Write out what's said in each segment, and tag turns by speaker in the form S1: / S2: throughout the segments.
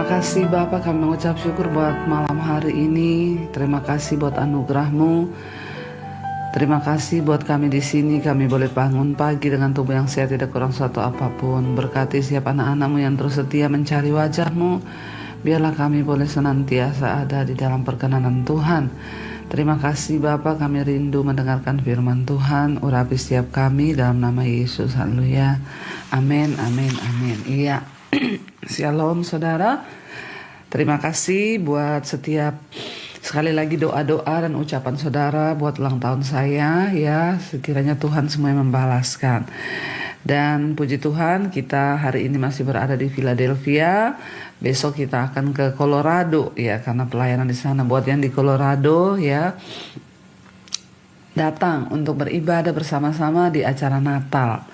S1: kasih Bapa, kami mengucap syukur buat malam hari ini. Terima kasih buat anugerah-Mu. Terima kasih buat kami di sini. Kami boleh bangun pagi dengan tubuh yang sehat, tidak kurang suatu apapun. Berkati setiap anak-anak-Mu yang terus setia mencari wajah-Mu. Biarlah kami boleh senantiasa ada di dalam perkenanan Tuhan. Terima kasih Bapa, kami rindu mendengarkan firman Tuhan. Urapi setiap kami dalam nama Yesus. Haleluya. Amin, amin, amin. Iya. Shalom saudara. Terima kasih buat setiap sekali lagi doa-doa dan ucapan saudara buat ulang tahun saya ya. Sekiranya Tuhan semuanya membalaskan. Dan puji Tuhan, kita hari ini masih berada di Philadelphia. Besok kita akan ke Colorado ya, karena pelayanan di sana. Buat yang di Colorado ya, datang untuk beribadah bersama-sama di acara Natal.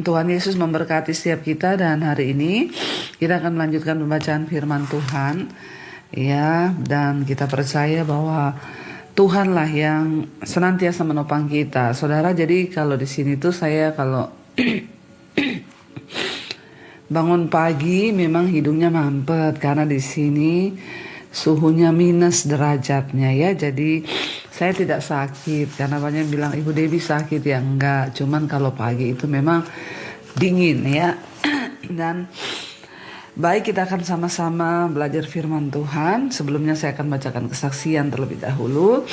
S1: Tuhan Yesus memberkati setiap kita, dan hari ini kita akan melanjutkan pembacaan firman Tuhan ya, dan kita percaya bahwa Tuhanlah yang senantiasa menopang kita. Saudara, jadi kalau di sini tuh saya kalau bangun pagi memang hidungnya mampet karena di sini suhunya minus derajatnya ya. Jadi saya tidak sakit, karena banyak yang bilang Ibu Debbie sakit ya, enggak. Cuman kalau pagi itu memang dingin ya. Dan baik, kita akan sama-sama belajar firman Tuhan. Sebelumnya saya akan bacakan kesaksian terlebih dahulu.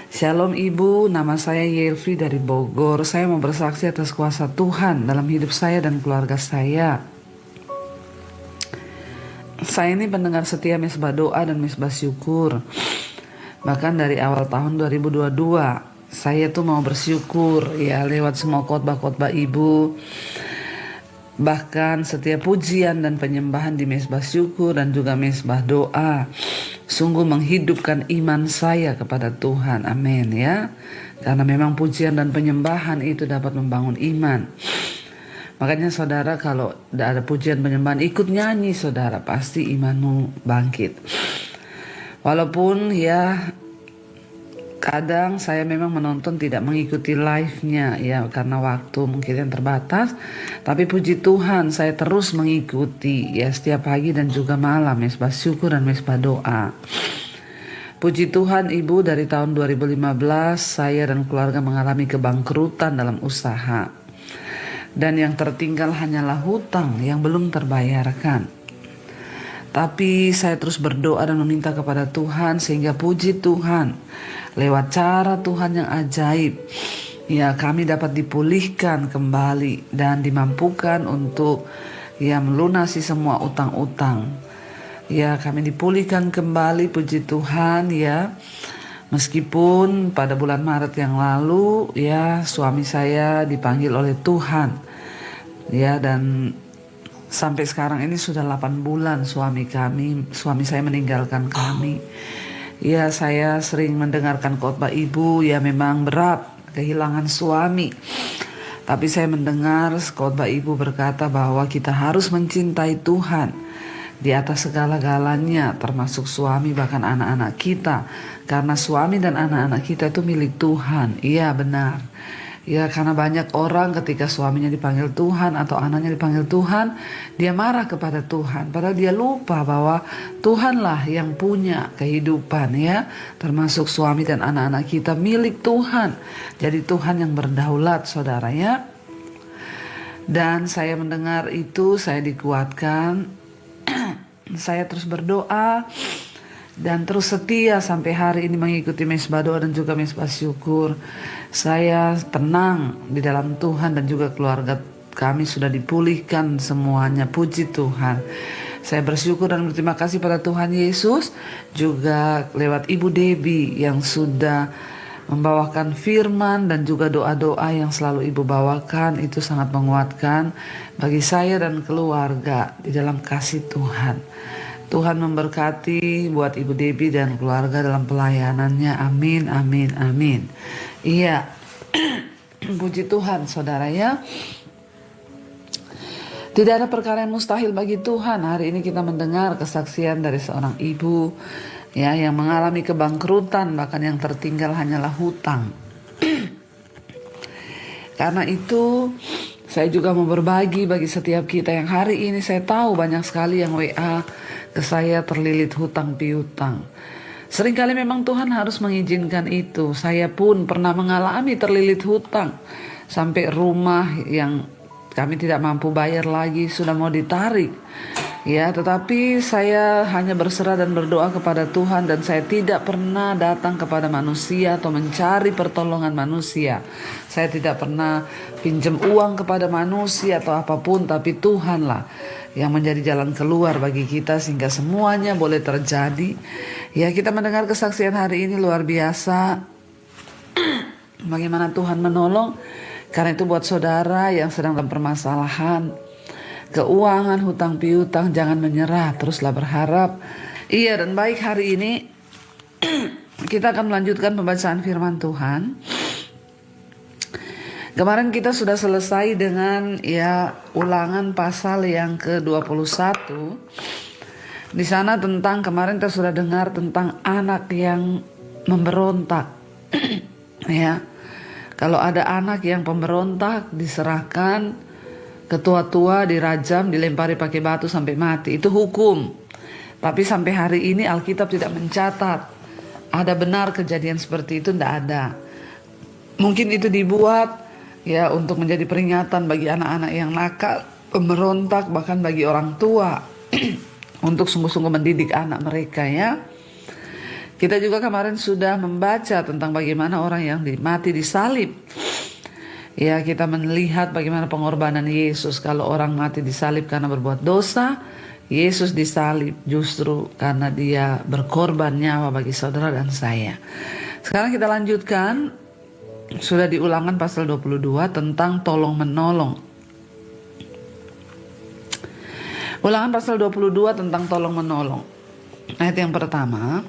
S1: Shalom Ibu, nama saya Yelvi dari Bogor. Saya mau bersaksi atas kuasa Tuhan dalam hidup saya dan keluarga saya. Saya ini pendengar setia Mesbah Doa dan Mesbah Syukur. Bahkan dari awal tahun 2022 saya tuh mau bersyukur ya lewat semua khotbah-khotbah Ibu. Bahkan setiap pujian dan penyembahan di Mesbah Syukur dan juga Mesbah Doa sungguh menghidupkan iman saya kepada Tuhan. Amin ya. Karena memang pujian dan penyembahan itu dapat membangun iman. Makanya saudara, kalau ada pujian penyembahan ikut nyanyi saudara, pasti imanmu bangkit. Walaupun ya kadang saya memang menonton tidak mengikuti live-nya ya, karena waktu mungkin yang terbatas. Tapi puji Tuhan saya terus mengikuti ya setiap pagi dan juga malam Mesbah Syukur dan Mesbah Doa. Puji Tuhan Ibu, dari tahun 2015 saya dan keluarga mengalami kebangkrutan dalam usaha. Dan yang tertinggal hanyalah hutang yang belum terbayarkan. Tapi saya terus berdoa dan meminta kepada Tuhan, sehingga puji Tuhan lewat cara Tuhan yang ajaib ya kami dapat dipulihkan kembali dan dimampukan untuk ya melunasi semua utang-utang. Ya kami dipulihkan kembali, puji Tuhan ya. Meskipun pada bulan Maret yang lalu ya suami saya dipanggil oleh Tuhan ya, dan sampai sekarang ini sudah 8 bulan suami saya meninggalkan kami. Ya saya sering mendengarkan khotbah Ibu, ya memang berat kehilangan suami. Tapi saya mendengar khotbah Ibu berkata bahwa kita harus mencintai Tuhan di atas segala-galanya, termasuk suami bahkan anak-anak kita. Karena suami dan anak-anak kita itu milik Tuhan. Iya benar. Ya karena banyak orang ketika suaminya dipanggil Tuhan atau anaknya dipanggil Tuhan, dia marah kepada Tuhan. Padahal dia lupa bahwa Tuhanlah yang punya kehidupan ya. Termasuk suami dan anak-anak kita milik Tuhan. Jadi Tuhan yang berdaulat saudara ya. Dan saya mendengar itu, saya dikuatkan. Saya terus berdoa dan terus setia sampai hari ini mengikuti Mesbah Doa dan juga Mesbah Syukur. Saya tenang di dalam Tuhan dan juga keluarga kami sudah dipulihkan semuanya, puji Tuhan. Saya bersyukur dan berterima kasih pada Tuhan Yesus, juga lewat Ibu Debbie yang sudah membawakan firman dan juga doa-doa yang selalu Ibu bawakan. Itu sangat menguatkan bagi saya dan keluarga di dalam kasih Tuhan. Tuhan memberkati buat Ibu Debbie dan keluarga dalam pelayanannya. Amin, amin, amin. Iya, puji Tuhan saudara ya. Tidak ada perkara yang mustahil bagi Tuhan. Hari ini kita mendengar kesaksian dari seorang ibu ya yang mengalami kebangkrutan, bahkan yang tertinggal hanyalah hutang. Karena itu Saya juga mau berbagi bagi setiap kita yang hari ini saya tahu banyak sekali yang WA ke saya terlilit hutang piutang. Seringkali memang Tuhan harus mengizinkan itu. Saya pun pernah mengalami terlilit hutang. Sampai rumah yang kami tidak mampu bayar lagi sudah mau ditarik. Ya, tetapi saya hanya berserah dan berdoa kepada Tuhan, dan saya tidak pernah datang kepada manusia atau mencari pertolongan manusia. Saya tidak pernah pinjam uang kepada manusia atau apapun, tapi Tuhanlah yang menjadi jalan keluar bagi kita sehingga semuanya boleh terjadi. Ya, kita mendengar kesaksian hari ini luar biasa. Bagaimana Tuhan menolong. Karena itu buat saudara yang sedang dalam permasalahan keuangan, hutang piutang, jangan menyerah, teruslah berharap. Iya, dan baik, hari ini kita akan melanjutkan pembacaan firman Tuhan. Kemarin kita sudah selesai dengan Ulangan pasal yang ke-21. Di sana kemarin kita sudah dengar tentang anak yang memberontak. Ya. Kalau ada anak yang pemberontak, diserahkan ketua-tua, dirajam, dilempari pakai batu sampai mati. Itu hukum. Tapi sampai hari ini Alkitab tidak mencatat ada benar kejadian seperti itu, tidak ada. Mungkin itu dibuat untuk menjadi peringatan bagi anak-anak yang nakal, pemberontak, bahkan bagi orang tua untuk sungguh-sungguh mendidik anak mereka ya. Kita juga kemarin sudah membaca tentang bagaimana orang yang mati disalib. Ya, kita melihat bagaimana pengorbanan Yesus. Kalau orang mati disalib karena berbuat dosa, Yesus disalib justru karena dia berkorban nyawa bagi saudara dan saya. Sekarang kita lanjutkan. Sudah di Ulangan pasal 22 tentang tolong menolong. Ulangan pasal 22 tentang tolong menolong. Ayat yang pertama.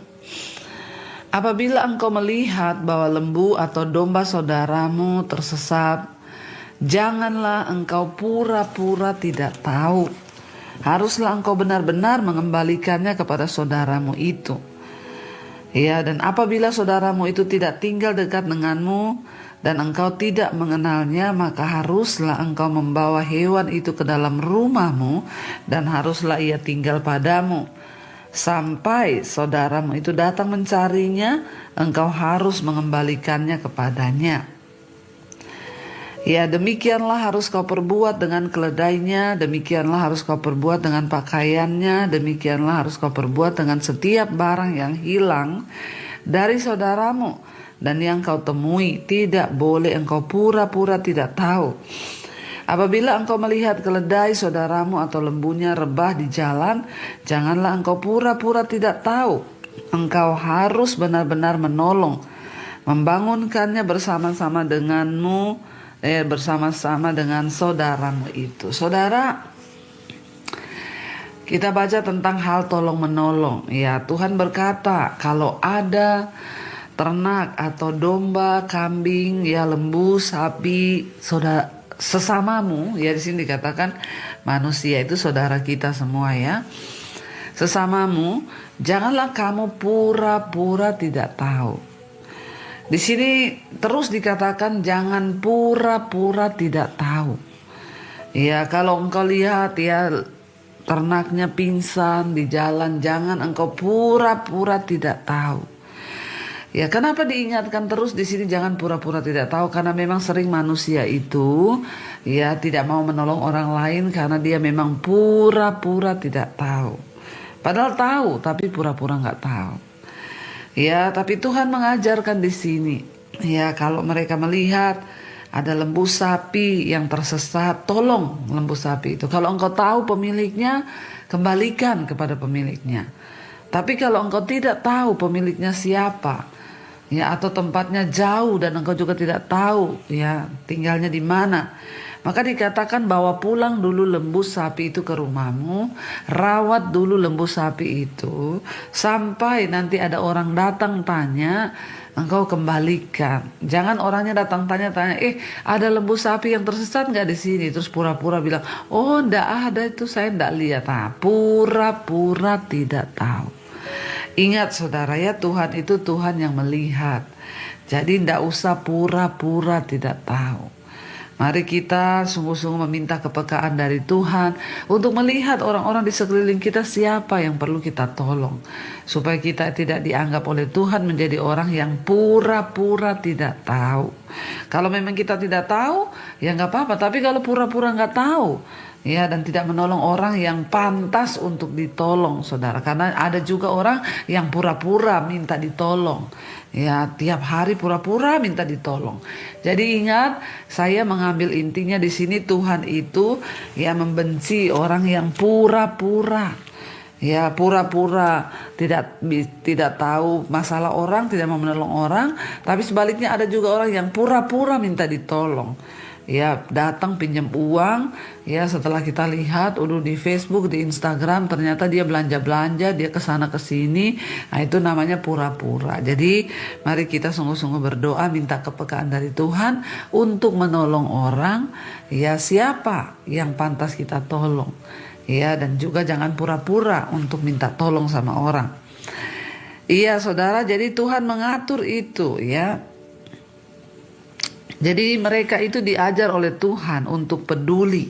S1: Apabila engkau melihat bahwa lembu atau domba saudaramu tersesat, janganlah engkau pura-pura tidak tahu. Haruslah engkau benar-benar mengembalikannya kepada saudaramu itu. Ya, dan apabila saudaramu itu tidak tinggal dekat denganmu dan engkau tidak mengenalnya, maka haruslah engkau membawa hewan itu ke dalam rumahmu dan haruslah ia tinggal padamu. Sampai saudaramu itu datang mencarinya, engkau harus mengembalikannya kepadanya. Ya, demikianlah harus kau perbuat dengan keledainya, demikianlah harus kau perbuat dengan pakaiannya, demikianlah harus kau perbuat dengan setiap barang yang hilang dari saudaramu dan yang kau temui. Tidak boleh engkau pura-pura tidak tahu. Apabila engkau melihat keledai saudaramu atau lembunya rebah di jalan, janganlah engkau pura-pura tidak tahu. Engkau harus benar-benar menolong, membangunkannya bersama-sama denganmu, bersama-sama dengan saudaramu itu. Saudara, kita baca tentang hal tolong menolong. Ya, Tuhan berkata kalau ada ternak atau domba, kambing, lembu, sapi, sesamamu, di sini dikatakan manusia itu saudara kita semua ya. Sesamamu, janganlah kamu pura-pura tidak tahu. Di sini terus dikatakan jangan pura-pura tidak tahu. Ya, kalau engkau lihat ternaknya pingsan di jalan, jangan engkau pura-pura tidak tahu. Ya, kenapa diingatkan terus di sini jangan pura-pura tidak tahu? Karena memang sering manusia itu tidak mau menolong orang lain karena dia memang pura-pura tidak tahu. Padahal tahu tapi pura-pura nggak tahu. Ya, tapi Tuhan mengajarkan di sini. Ya, kalau mereka melihat ada lembu sapi yang tersesat, tolong lembu sapi itu. Kalau engkau tahu pemiliknya, kembalikan kepada pemiliknya. Tapi kalau engkau tidak tahu pemiliknya siapa, atau tempatnya jauh dan engkau juga tidak tahu tinggalnya di mana, maka dikatakan bawa pulang dulu lembu sapi itu ke rumahmu, rawat dulu lembu sapi itu sampai nanti ada orang datang tanya, engkau kembalikan. Jangan orangnya datang tanya, ada lembu sapi yang tersesat nggak di sini, terus pura-pura bilang, oh ndak ada itu, saya ndak lihat. Pura-pura tidak tahu. Ingat saudara ya, Tuhan itu Tuhan yang melihat. Jadi ndak usah pura-pura tidak tahu. Mari kita sungguh-sungguh meminta kepekaan dari Tuhan untuk melihat orang-orang di sekeliling kita siapa yang perlu kita tolong. Supaya kita tidak dianggap oleh Tuhan menjadi orang yang pura-pura tidak tahu. Kalau memang kita tidak tahu, ya nggak apa-apa. Tapi kalau pura-pura nggak tahu, ya, dan tidak menolong orang yang pantas untuk ditolong, saudara. Karena ada juga orang yang pura-pura minta ditolong. Ya, tiap hari pura-pura minta ditolong. Jadi ingat, saya mengambil intinya di sini Tuhan itu ya membenci orang yang pura-pura. Ya, pura-pura tidak tahu masalah orang, tidak mau menolong orang, tapi sebaliknya ada juga orang yang pura-pura minta ditolong. Ya, datang pinjam uang, ya setelah kita lihat di Facebook, di Instagram, ternyata dia belanja-belanja, dia kesana kesini, nah itu namanya pura-pura. Jadi mari kita sungguh-sungguh berdoa, minta kepekaan dari Tuhan untuk menolong orang, ya siapa yang pantas kita tolong. Ya, dan juga jangan pura-pura untuk minta tolong sama orang. Iya saudara, jadi Tuhan mengatur itu ya. Jadi mereka itu diajar oleh Tuhan untuk peduli,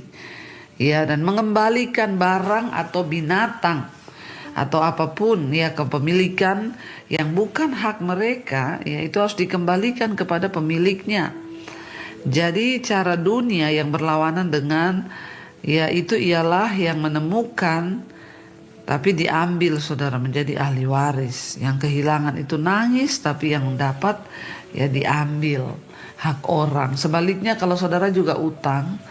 S1: ya, dan mengembalikan barang atau binatang atau apapun ya kepemilikan yang bukan hak mereka, ya itu harus dikembalikan kepada pemiliknya. Jadi cara dunia yang berlawanan dengan ya itu ialah yang menemukan tapi diambil, saudara, menjadi ahli waris. Yang kehilangan itu nangis, tapi yang dapat ya diambil hak orang. Sebaliknya kalau saudara juga utang,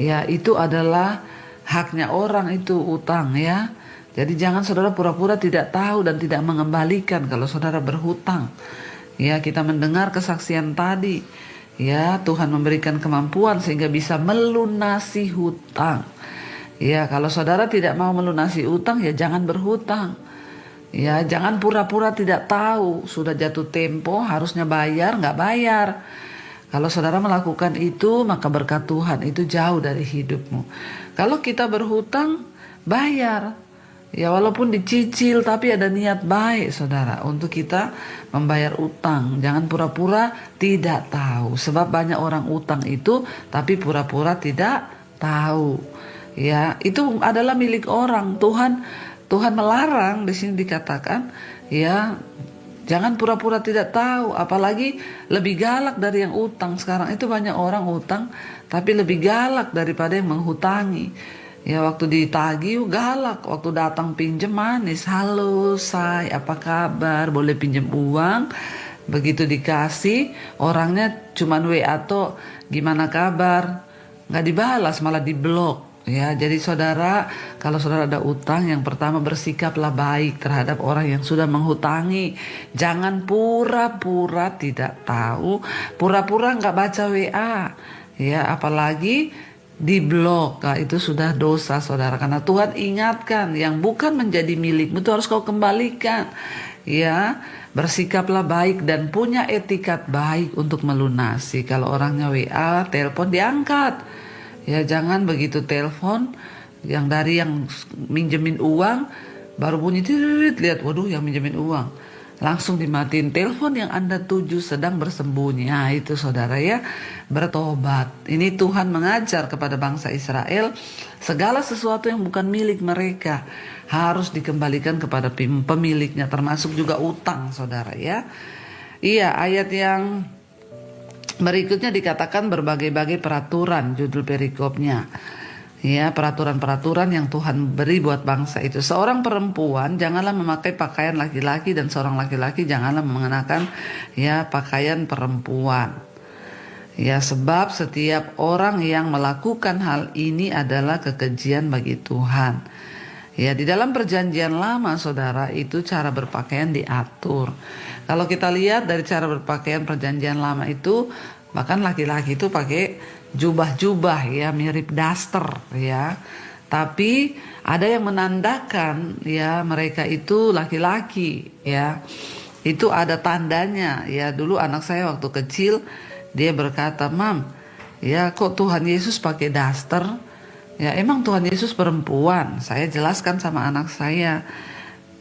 S1: ya itu adalah haknya orang, itu utang ya. Jadi jangan saudara pura-pura tidak tahu dan tidak mengembalikan kalau saudara berhutang. Ya, kita mendengar kesaksian tadi. Ya, Tuhan memberikan kemampuan sehingga bisa melunasi hutang. Ya, kalau saudara tidak mau melunasi utang, ya jangan berhutang. Ya, jangan pura-pura tidak tahu. Sudah jatuh tempo, harusnya bayar, nggak bayar. Kalau saudara melakukan itu, maka berkat Tuhan itu jauh dari hidupmu. Kalau kita berhutang, bayar. Ya, walaupun dicicil, tapi ada niat baik, saudara, untuk kita membayar utang. Jangan pura-pura tidak tahu. Sebab banyak orang utang itu, tapi pura-pura tidak tahu. Ya, itu adalah milik orang. Tuhan melarang, di sini dikatakan, ya, jangan pura-pura tidak tahu. Apalagi lebih galak dari yang utang. Sekarang itu banyak orang utang, tapi lebih galak daripada yang menghutangi. Ya, waktu ditagih galak, waktu datang pinjam manis. Halo, say, apa kabar? Boleh pinjam uang? Begitu dikasih, orangnya cuman WA atau gimana kabar? Nggak dibalas, malah diblok. Ya, jadi saudara, kalau saudara ada utang, yang pertama bersikaplah baik terhadap orang yang sudah menghutangi. Jangan pura-pura tidak tahu, pura-pura nggak baca WA. Ya, apalagi diblok. Nah, itu sudah dosa, saudara. Karena Tuhan ingatkan, yang bukan menjadi milikmu itu harus kau kembalikan. Ya, bersikaplah baik dan punya etikat baik untuk melunasi. Kalau orangnya WA, telepon diangkat. Ya, jangan begitu telepon yang dari yang minjemin uang baru bunyi tirit, lihat waduh yang minjemin uang, langsung dimatiin. Telepon yang Anda tuju sedang bersembunyi. Nah, itu saudara ya, bertobat. Ini Tuhan mengajar kepada bangsa Israel, segala sesuatu yang bukan milik mereka harus dikembalikan kepada pemiliknya, termasuk juga utang, saudara ya. Iya, ayat yang berikutnya dikatakan berbagai-bagai peraturan, judul perikopnya. Ya, peraturan-peraturan yang Tuhan beri buat bangsa itu. Seorang perempuan janganlah memakai pakaian laki-laki, dan seorang laki-laki janganlah mengenakan ya pakaian perempuan. Ya, sebab setiap orang yang melakukan hal ini adalah kekejian bagi Tuhan. Ya, di dalam perjanjian lama, saudara, itu cara berpakaian diatur. Kalau kita lihat dari cara berpakaian perjanjian lama itu, bahkan laki-laki itu pakai jubah-jubah ya, mirip daster ya. Tapi ada yang menandakan ya mereka itu laki-laki ya. Itu ada tandanya ya. Dulu anak saya waktu kecil dia berkata, "Mam, ya kok Tuhan Yesus pakai daster?" Ya, emang Tuhan Yesus perempuan. Saya jelaskan sama anak saya.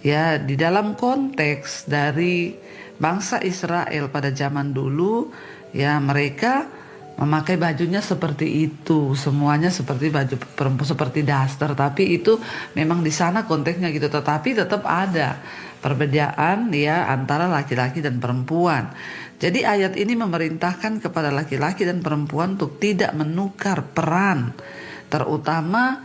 S1: Ya, di dalam konteks dari bangsa Israel pada zaman dulu, ya mereka memakai bajunya seperti itu, semuanya seperti baju perempuan, seperti daster. Tapi itu memang di sana konteksnya gitu. Tetapi tetap ada perbedaan ya antara laki-laki dan perempuan. Jadi ayat ini memerintahkan kepada laki-laki dan perempuan untuk tidak menukar peran, terutama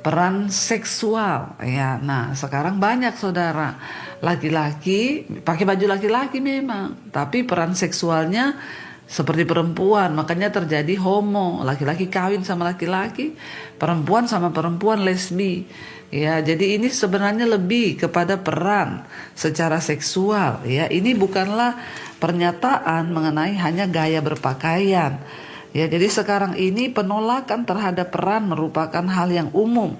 S1: peran seksual ya. Nah, sekarang banyak saudara laki-laki pakai baju laki-laki memang, tapi peran seksualnya seperti perempuan. Makanya terjadi homo, laki-laki kawin sama laki-laki, perempuan sama perempuan, lesbi. Ya, jadi ini sebenarnya lebih kepada peran secara seksual ya. Ini bukanlah pernyataan mengenai hanya gaya berpakaian. Ya, jadi sekarang ini penolakan terhadap peran merupakan hal yang umum.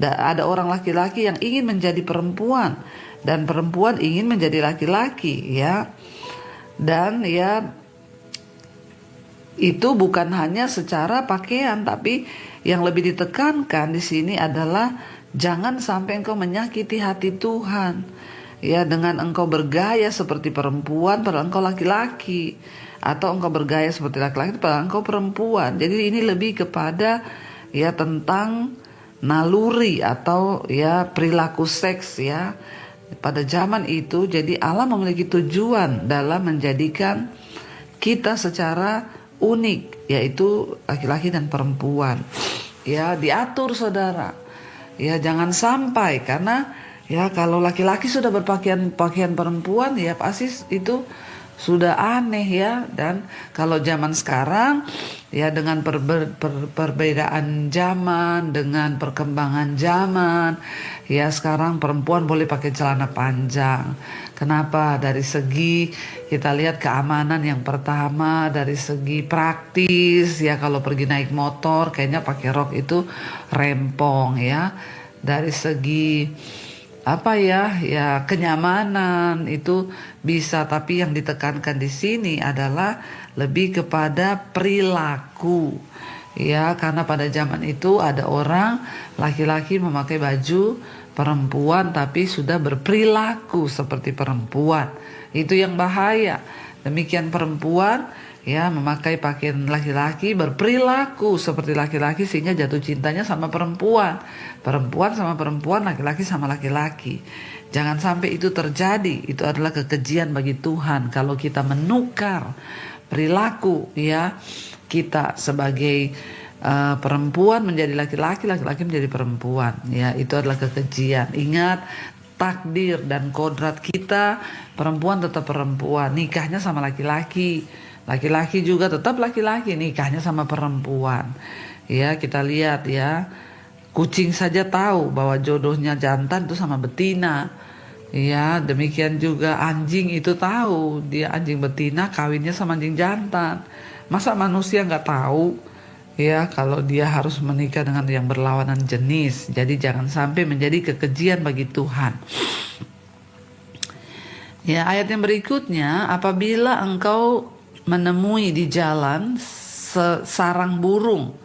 S1: Ada orang laki-laki yang ingin menjadi perempuan dan perempuan ingin menjadi laki-laki ya. Dan ya itu bukan hanya secara pakaian, tapi yang lebih ditekankan di sini adalah jangan sampai engkau menyakiti hati Tuhan. Ya, dengan engkau bergaya seperti perempuan padahal engkau laki-laki, atau engkau bergaya seperti laki-laki padahal engkau perempuan. Jadi ini lebih kepada ya tentang naluri atau ya perilaku seks ya. Pada zaman itu jadi Allah memiliki tujuan dalam menjadikan kita secara unik, yaitu laki-laki dan perempuan. Ya, diatur saudara. Ya, jangan sampai, karena ya kalau laki-laki sudah berpakaian perempuan ya pasti itu sudah aneh ya. Dan kalau zaman sekarang ya dengan perbedaan zaman, dengan perkembangan zaman, ya sekarang perempuan boleh pakai celana panjang. Kenapa? Dari segi kita lihat keamanan yang pertama, dari segi praktis ya, kalau pergi naik motor kayaknya pakai rok itu rempong ya. Dari segi apa ya kenyamanan itu bisa, tapi yang ditekankan di sini adalah lebih kepada perilaku ya, karena pada zaman itu ada orang laki-laki memakai baju perempuan tapi sudah berperilaku seperti perempuan. Itu yang bahaya. Demikian perempuan ya memakai pakaian laki-laki, berperilaku seperti laki-laki, sehingga jatuh cintanya sama perempuan, perempuan sama perempuan, laki-laki sama laki-laki. Jangan sampai itu terjadi. Itu adalah kekejian bagi Tuhan kalau kita menukar perilaku ya kita sebagai perempuan menjadi laki-laki, laki-laki menjadi perempuan ya. Itu adalah kekejian. Ingat, takdir dan kodrat kita, perempuan tetap perempuan, nikahnya sama laki-laki. Laki-laki juga tetap laki-laki, nikahnya sama perempuan. Ya, kita lihat ya, kucing saja tahu bahwa jodohnya jantan itu sama betina. Ya, demikian juga anjing itu tahu dia anjing betina kawinnya sama anjing jantan. Masa manusia nggak tahu? Ya, kalau dia harus menikah dengan yang berlawanan jenis. Jadi jangan sampai menjadi kekejian bagi Tuhan. Ya, ayat yang berikutnya, apabila engkau menemui di jalan sarang burung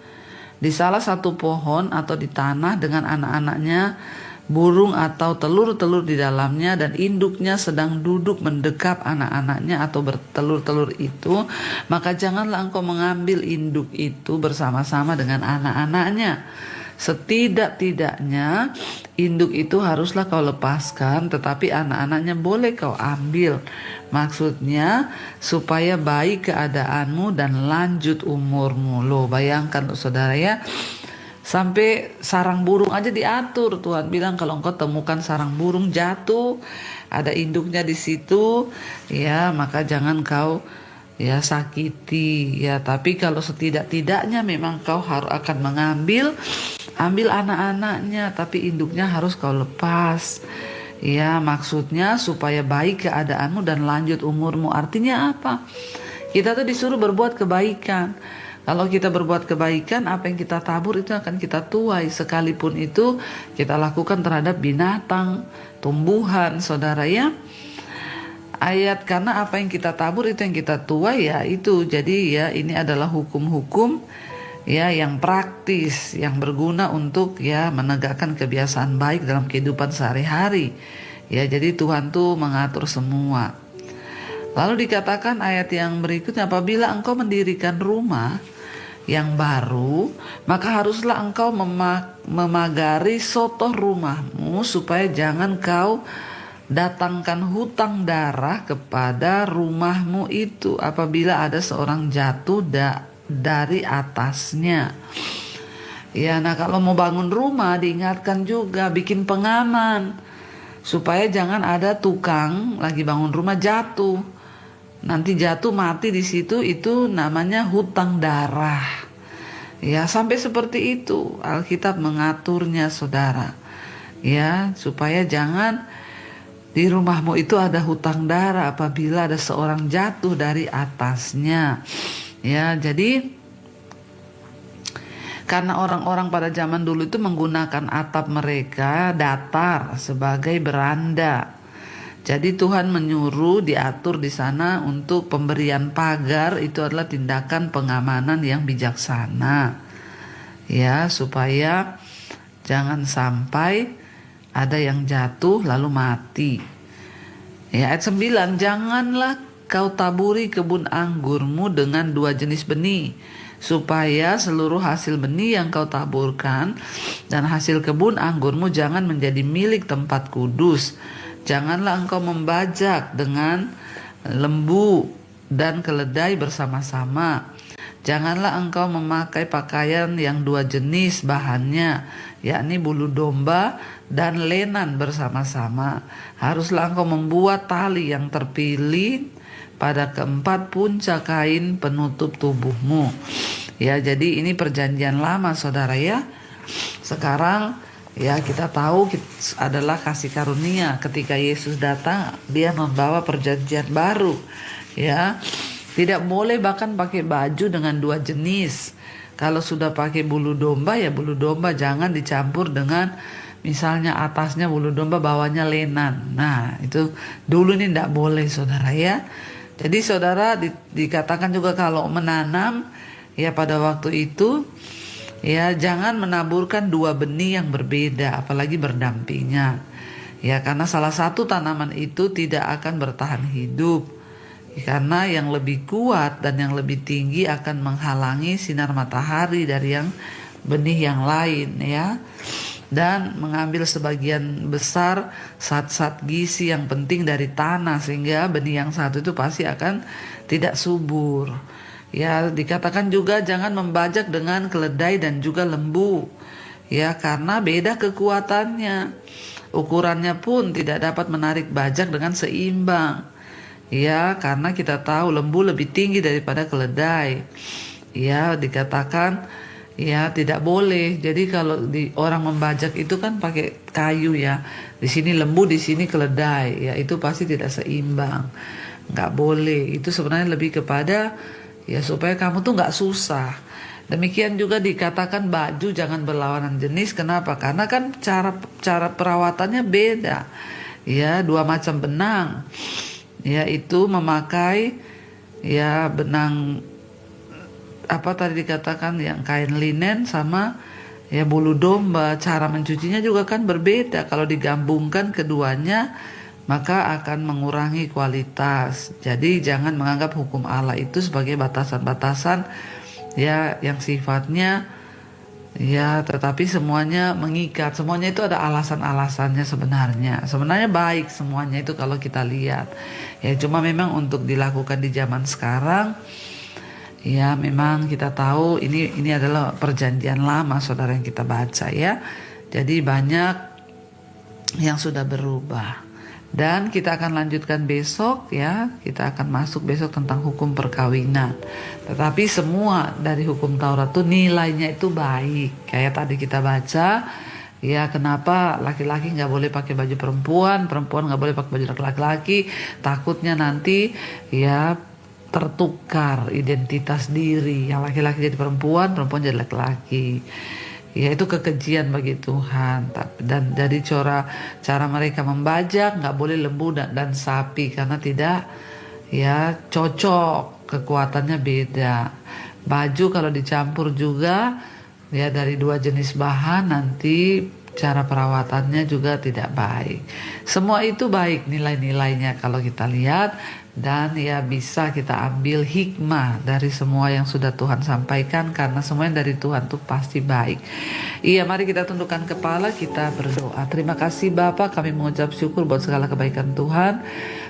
S1: di salah satu pohon atau di tanah dengan anak-anaknya, burung atau telur-telur di dalamnya, dan induknya sedang duduk mendekap anak-anaknya atau bertelur-telur itu, maka janganlah engkau mengambil induk itu bersama-sama dengan anak-anaknya. Setidak-tidaknya induk itu haruslah kau lepaskan, tetapi anak-anaknya boleh kau ambil. Maksudnya supaya baik keadaanmu dan lanjut umurmu. Loh, bayangkan loh saudara ya, sampai sarang burung aja diatur. Tuhan bilang kalau engkau temukan sarang burung jatuh, ada induknya di situ, ya maka jangan kau ya sakiti ya. Tapi kalau setidak-tidaknya memang kau harus akan ambil anak-anaknya, tapi induknya harus kau lepas. Ya, maksudnya supaya baik keadaanmu dan lanjut umurmu. Artinya apa? Kita tuh disuruh berbuat kebaikan. Kalau kita berbuat kebaikan, apa yang kita tabur itu akan kita tuai. Sekalipun itu kita lakukan terhadap binatang, tumbuhan, saudara ya. Ayat, karena apa yang kita tabur itu yang kita tuai ya itu. Jadi ya ini adalah hukum-hukum ya yang praktis, yang berguna untuk ya menegakkan kebiasaan baik dalam kehidupan sehari-hari. Ya, jadi Tuhan tuh mengatur semua. Lalu dikatakan ayat yang berikutnya, apabila engkau mendirikan rumah yang baru, maka haruslah engkau memagari sotoh rumahmu, supaya jangan kau datangkan hutang darah kepada rumahmu itu apabila ada seorang jatuh dari atasnya. Ya, nah kalau mau bangun rumah diingatkan juga bikin pengaman, supaya jangan ada tukang lagi bangun rumah jatuh. Nanti jatuh mati di situ, itu namanya hutang darah. Ya, sampai seperti itu Alkitab mengaturnya, saudara. Ya, supaya jangan di rumahmu itu ada hutang darah apabila ada seorang jatuh dari atasnya. Ya, jadi karena orang-orang pada zaman dulu itu menggunakan atap mereka datar sebagai beranda. Jadi Tuhan menyuruh diatur di sana untuk pemberian pagar, itu adalah tindakan pengamanan yang bijaksana. Ya, supaya jangan sampai ada yang jatuh lalu mati. Ya, ayat 9, janganlah kau taburi kebun anggurmu dengan dua jenis benih, supaya seluruh hasil benih yang kau taburkan dan hasil kebun anggurmu jangan menjadi milik tempat kudus. Janganlah engkau membajak dengan lembu dan keledai bersama-sama. Janganlah engkau memakai pakaian yang dua jenis bahannya, yakni bulu domba dan lenan bersama-sama. Haruslah engkau membuat tali yang terpilih pada keempat puncak kain penutup tubuhmu. Ya, jadi ini perjanjian lama, saudara ya. Sekarang ya kita tahu adalah kasih karunia. Ketika Yesus datang, dia membawa perjanjian baru. Ya, tidak boleh bahkan pakai baju dengan dua jenis. Kalau sudah pakai bulu domba, ya bulu domba, jangan dicampur dengan misalnya atasnya bulu domba, bawahnya lenan. Nah, itu dulu ini tidak boleh, saudara ya. Jadi saudara dikatakan juga kalau menanam, ya pada waktu itu, ya jangan menaburkan dua benih yang berbeda, apalagi berdampingan. Ya, karena salah satu tanaman itu tidak akan bertahan hidup. Karena yang lebih kuat dan yang lebih tinggi akan menghalangi sinar matahari dari yang benih yang lain, ya. Dan mengambil sebagian besar zat-zat gizi yang penting dari tanah, sehingga benih yang satu itu pasti akan tidak subur. Ya, dikatakan juga jangan membajak dengan keledai dan juga lembu. Ya, karena beda kekuatannya. Ukurannya pun tidak dapat menarik bajak dengan seimbang. Ya, karena kita tahu lembu lebih tinggi daripada keledai. Ya, dikatakan ya tidak boleh. Jadi kalau orang membajak itu kan pakai kayu ya. Di sini lembu, di sini keledai. Ya, itu pasti tidak seimbang. Nggak boleh. Itu sebenarnya lebih kepada ya supaya kamu tuh nggak susah. Demikian juga dikatakan baju jangan berlawanan jenis. Kenapa? Karena kan cara perawatannya beda. Ya, dua macam benang. Yaitu memakai ya benang apa tadi dikatakan yang kain linen sama ya bulu domba. Cara mencucinya juga kan berbeda. Kalau digabungkan keduanya maka akan mengurangi kualitas. Jadi jangan menganggap hukum Allah itu sebagai batasan-batasan ya yang sifatnya ya tetapi semuanya mengikat. Semuanya itu ada alasan-alasannya sebenarnya. Sebenarnya baik semuanya itu kalau kita lihat. Ya cuma memang untuk dilakukan di zaman sekarang ya memang kita tahu ini adalah perjanjian lama, saudara, yang kita baca ya. Jadi banyak yang sudah berubah. Dan kita akan lanjutkan besok ya. Kita akan masuk besok tentang hukum perkawinan. Tetapi semua dari hukum Taurat itu nilainya itu baik. Kayak tadi kita baca ya, kenapa laki-laki gak boleh pakai baju perempuan, perempuan gak boleh pakai baju laki-laki. Takutnya nanti ya tertukar identitas diri. Yang laki-laki jadi perempuan, perempuan jadi laki-laki. Ya itu kekejian bagi Tuhan. Dan dari cara mereka membajak nggak boleh lembu dan sapi karena tidak ya cocok, kekuatannya beda. Baju kalau dicampur juga ya dari dua jenis bahan nanti cara perawatannya juga tidak baik. Semua itu baik nilai-nilainya kalau kita lihat, dan ya bisa kita ambil hikmah dari semua yang sudah Tuhan sampaikan, karena semua yang dari Tuhan itu pasti baik. Iya, mari kita tundukkan kepala, kita berdoa. Terima kasih Bapa, kami mengucap syukur buat segala kebaikan Tuhan.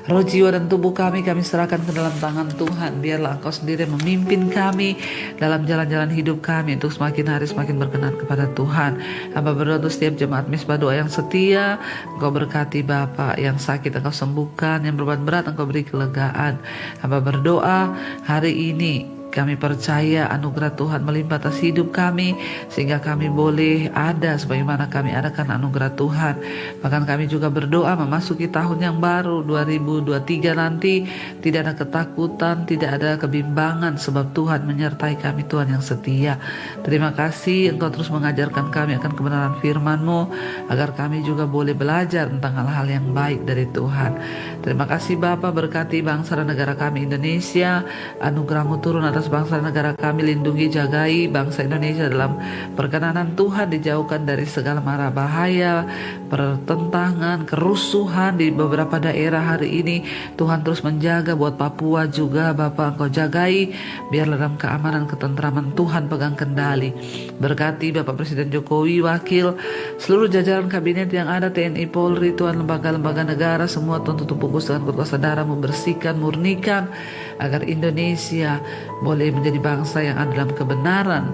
S1: Roh, jiwa, dan tubuh kami serahkan ke dalam tangan Tuhan. Biarlah Engkau sendiri memimpin kami dalam jalan-jalan hidup kami untuk semakin hari semakin berkenan kepada Tuhan. Hamba berdoa untuk setiap jemaat Mezbah Doa yang setia, Engkau berkati Bapa. Yang sakit Engkau sembuhkan, yang beban berat Engkau beri kelegaan. Hamba berdoa hari ini kami percaya anugerah Tuhan melimpah atas hidup kami, sehingga kami boleh ada sebagaimana kami ada karena anugerah Tuhan. Bahkan kami juga berdoa memasuki tahun yang baru 2023 nanti, tidak ada ketakutan, tidak ada kebimbangan, sebab Tuhan menyertai kami, Tuhan yang setia. Terima kasih Engkau terus mengajarkan kami akan kebenaran firman-Mu, agar kami juga boleh belajar tentang hal-hal yang baik dari Tuhan. Terima kasih Bapa, berkati bangsa dan negara kami Indonesia. Anugerah-Mu turun atas bangsa dan negara kami, lindungi, jagai bangsa Indonesia dalam perkenanan Tuhan, dijauhkan dari segala mara bahaya, pertentangan, kerusuhan di beberapa daerah hari ini. Tuhan terus menjaga buat Papua juga, Bapak Engkau jagai, biar dalam keamanan, ketentraman Tuhan pegang kendali. Berkati Bapak Presiden Jokowi, wakil, seluruh jajaran kabinet yang ada, TNI, Polri, Tuhan, lembaga-lembaga negara, semua Tuhan tutup pupus dengan kuasa darah-Mu, bersihkan, murnikan, agar Indonesia boleh menjadi bangsa yang ada dalam kebenaran,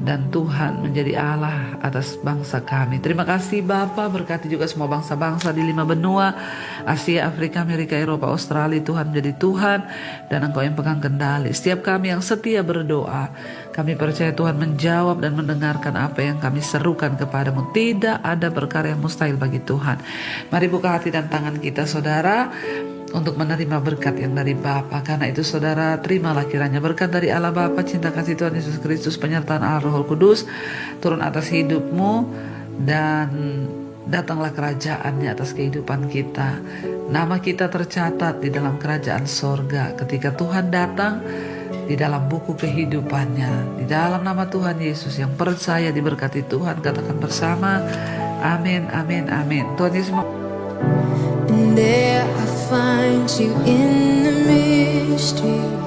S1: dan Tuhan menjadi Allah atas bangsa kami. Terima kasih Bapa, berkati juga semua bangsa-bangsa di 5 benua, Asia, Afrika, Amerika, Eropa, Australia. Tuhan menjadi Tuhan, dan Engkau yang pegang kendali. Setiap kami yang setia berdoa, kami percaya Tuhan menjawab dan mendengarkan apa yang kami serukan kepadamu. Tidak ada perkara yang mustahil bagi Tuhan. Mari buka hati dan tangan kita saudara, untuk menerima berkat yang dari Bapa. Karena itu saudara, terimalah kiranya berkat dari Allah Bapa, cinta kasih Tuhan Yesus Kristus, penyertaan Allah Roh Kudus turun atas hidupmu, dan datanglah kerajaan-Nya atas kehidupan kita. Nama kita tercatat di dalam kerajaan sorga ketika Tuhan datang, di dalam buku kehidupannya. Di dalam nama Tuhan Yesus, yang percaya diberkati Tuhan, katakan bersama, amin, amin, amin. Tuhan Yesus
S2: And there I find you in the mystery.